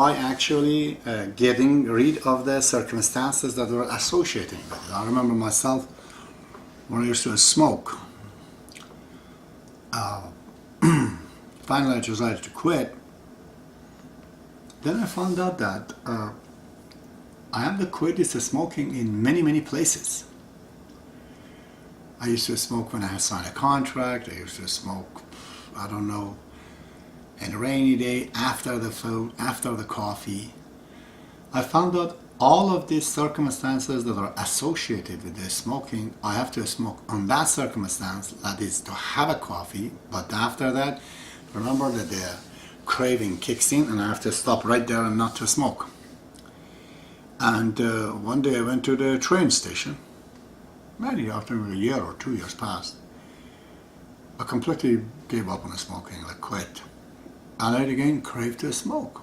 by actually getting rid of the circumstances that were associated with it. I remember myself when I used to smoke. Finally, I decided to quit. Then I found out that I have to quit this smoking in many places. I used to smoke when I had signed a contract. I used to smoke, I don't know, on a rainy day, after the food, after the coffee. I found out all of these circumstances that are associated with the smoking, I have to smoke on that circumstance, that is to have a coffee, but after that, remember that the craving kicks in and I have to stop right there and not to smoke. And one day I went to the train station, maybe after a year or 2 years passed. I completely gave up on smoking, like quit. And I again craved to smoke.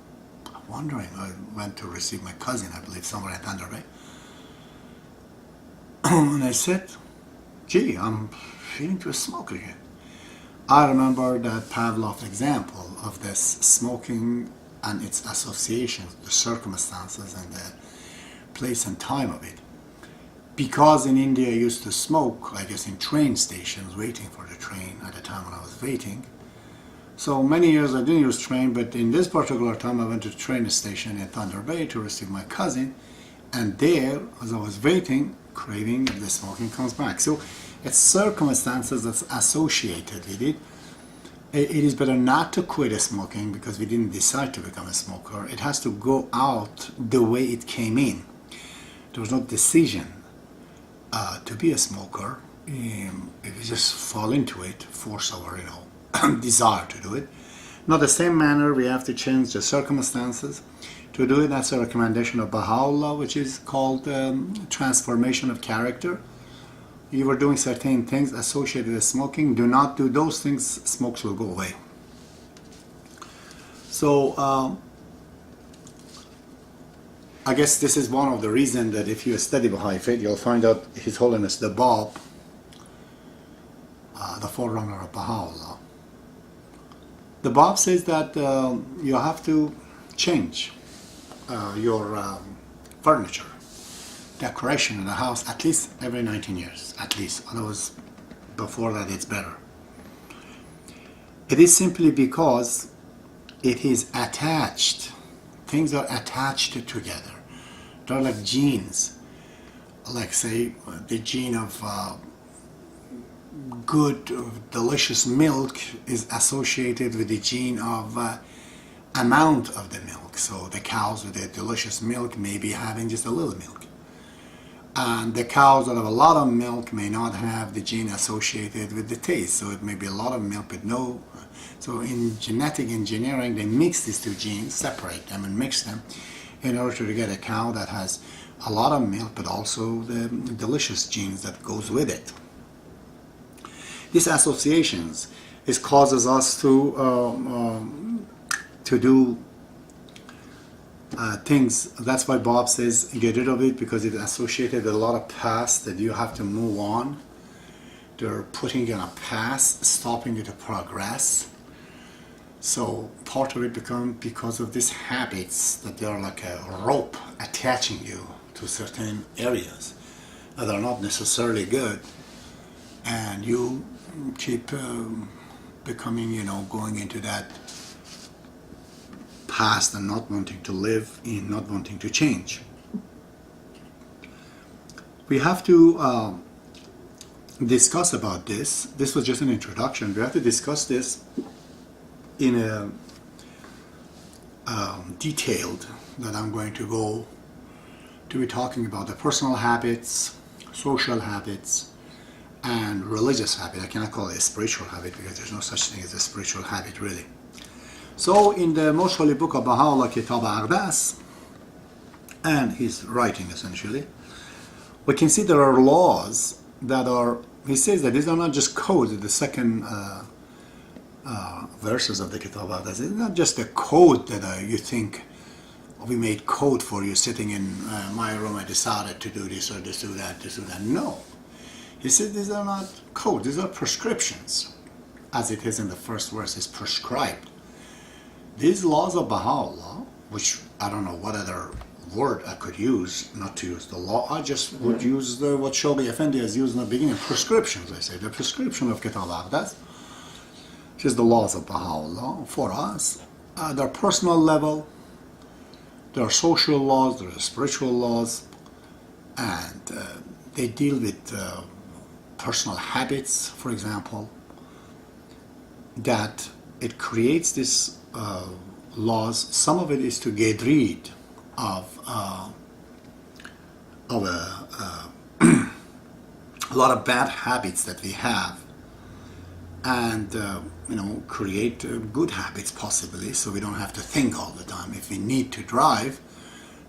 Wondering, I went to receive my cousin, I believe, somewhere in Thunder Bay. And I said, gee, I'm feeling to smoke again. I remember that Pavlov example of this smoking and its associations, the circumstances and the place and time of it. Because in India I used to smoke, I guess in train stations, waiting for the train at the time when I was waiting. So many years I didn't use train, but in this particular time I went to the train station in Thunder Bay to receive my cousin, and there, as I was waiting, craving the smoking comes back. So it's circumstances that's associated with it. It is better not to quit smoking because we didn't decide to become a smoker. It has to go out the way it came in. There was no decision to be a smoker. If you just fall into it, force our, desire to do it. Not the same manner, we have to change the circumstances to do it. That's a recommendation of Baha'u'llah, which is called transformation of character. You were doing certain things associated with smoking, do not do those things, smokes will go away. So I guess this is one of the reasons that if you study Baha'i faith, you'll find out His Holiness the Bab, the forerunner of Baha'u'llah. The Bab says that you have to change your furniture, decoration in the house at least every 19 years, at least. Otherwise, before that it's better. It is simply because it is attached. Things are attached together. They're like genes. Like say the gene of good, delicious milk is associated with the gene of amount of the milk. So the cows with the delicious milk may be having just a little milk. And the cows that have a lot of milk may not have the gene associated with the taste. So it may be a lot of milk but no. So in genetic engineering, they mix these two genes, separate them and mix them in order to get a cow that has a lot of milk but also the delicious genes that goes with it. These associations causes us to do things. That's why Bob says get rid of it, because it's associated with a lot of past that you have to move on. They're putting you in a past, stopping you to progress. So part of it becomes because of these habits that they're like a rope attaching you to certain areas that are not necessarily good, and you keep becoming, going into that past and not wanting to live in, not wanting to change. We have to discuss about this. This was just an introduction. We have to discuss this in a detailed that I'm going to go to be talking about the personal habits, social habits, and religious habit. I cannot call it a spiritual habit because there's no such thing as a spiritual habit really. So in the most holy book of Baha'u'llah, Kitab Aqdas, and his writing essentially, we can see there are laws that are, he says that these are not just codes, the second verses of the Kitab Aqdas. It's not just a code that you think, we made code for you sitting in my room, I decided to do this or this, do that, this, do that. No. He said these are not codes, these are prescriptions. As it is in the first verse, is prescribed. These laws of Baha'u'llah which I don't know what other word I could use, not to use the law. I just would use what Shobi Effendi has used in the beginning, prescriptions, I say. The prescription of Kitab al-Aqdas, which is the laws of Baha'u'llah for us. They're personal level, there are social laws, there are spiritual laws, and they deal with personal habits, for example, that it creates this laws. Some of it is to get rid of a lot of bad habits that we have, and create good habits possibly, so we don't have to think all the time. If we need to drive,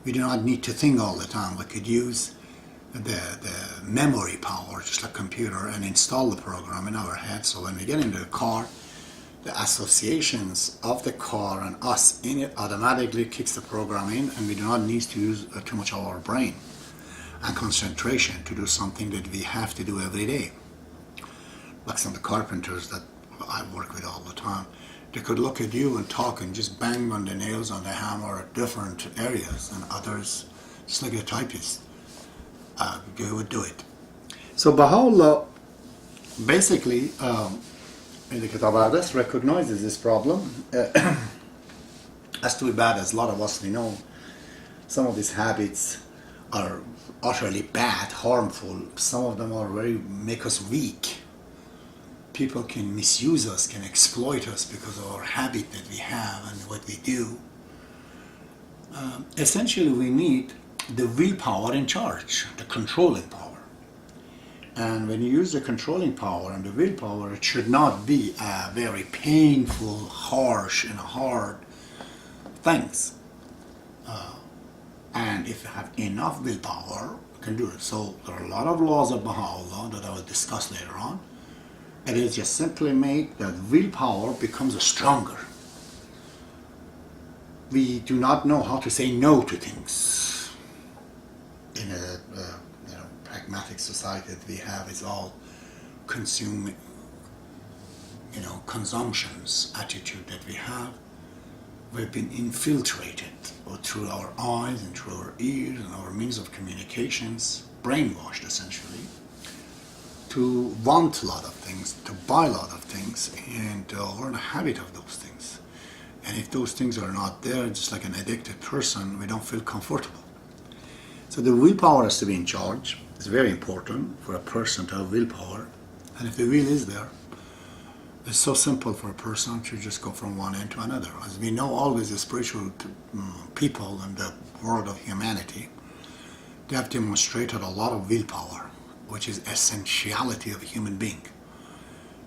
we do not need to think all the time. We could use the memory power, just like a computer, and install the program in our head, so when we get into the car, the associations of the car and us in it automatically kicks the program in, and we do not need to use too much of our brain and concentration to do something that we have to do every day. Like some of the carpenters that I work with all the time, they could look at you and talk and just bang on the nails on the hammer at different areas, and others, just like a typist, they would do it. So Baha'u'llah basically in the Kitab al-Aqdas recognizes this problem. As to be bad, as a lot of us we know, some of these habits are utterly bad, harmful. Some of them are make us weak. People can misuse us, can exploit us because of our habit that we have and what we do. Essentially, we need the willpower in charge, the controlling power. And when you use the controlling power and the willpower, it should not be very painful, harsh, and hard things. And if you have enough willpower, you can do it. So there are a lot of laws of Baha'u'llah that I will discuss later on. It is just simply make that willpower becomes stronger. We do not know how to say no to things. In a pragmatic society that we have, is all consuming, consumptions attitude that we have. We've been infiltrated through our eyes and through our ears and our means of communications, brainwashed essentially, to want a lot of things, to buy a lot of things, and we're in a habit of those things. And if those things are not there, just like an addicted person, we don't feel comfortable. So the willpower has to be in charge. It's very important for a person to have willpower. And if the will is there, it's so simple for a person to just go from one end to another. As we know, always the spiritual people in the world of humanity, they have demonstrated a lot of willpower, which is essentiality of a human being.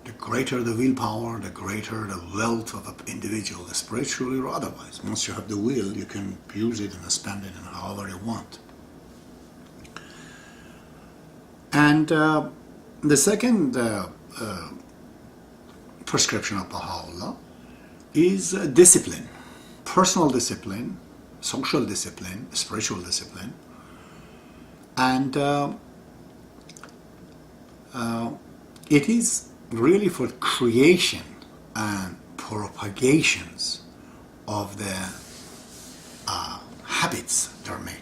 The greater the willpower, the greater the wealth of an individual, spiritually or otherwise. Once you have the will, you can use it and spend it in however you want. And the second prescription of Baha'u'llah is discipline, personal discipline, social discipline, spiritual discipline, and it is really for creation and propagations of the habits that are made.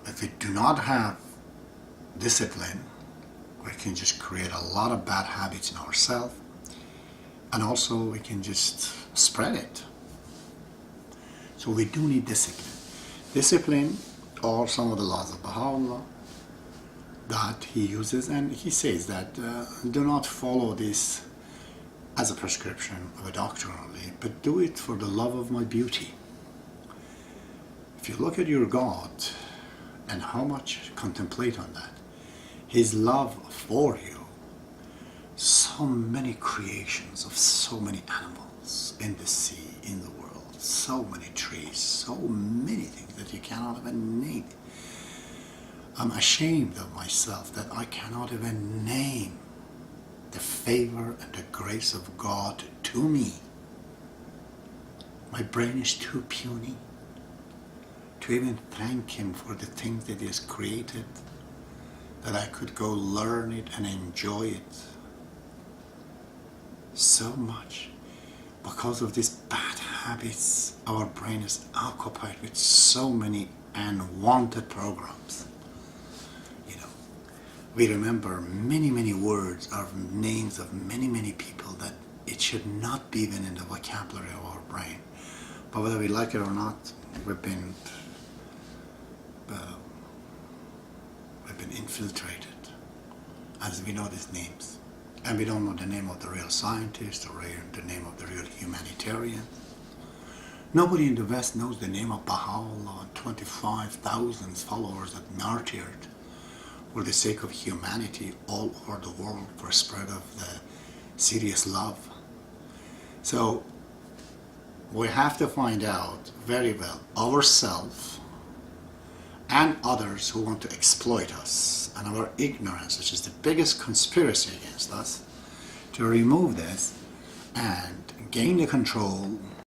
If we do not have discipline, we can just create a lot of bad habits in ourselves, and also we can just spread it. So we do need discipline. Discipline are some of the laws of Baha'u'llah that he uses, and he says that do not follow this as a prescription of a doctor only, but do it for the love of my beauty. If you look at your God and how much contemplate on that, his love for you, so many creations of so many animals in the sea, in the world, so many trees, so many things that you cannot even name. I'm ashamed of myself that I cannot even name the favor and the grace of God to me. My brain is too puny to even thank him for the things that he has created, that I could go learn it and enjoy it so much. because of these bad habits, our brain is occupied with so many unwanted programs. You know, we remember many words or names of many people that it should not be even in the vocabulary of our brain. But whether we like it or not, we've been infiltrated, as we know these names. And we don't know the name of the real scientist or the name of the real humanitarian. Nobody in the West knows the name of Baha'i and 25,000 followers that martyred for the sake of humanity all over the world for spread of the serious love. So we have to find out very well ourselves and others who want to exploit us and our ignorance, which is the biggest conspiracy against us, to remove this and gain the control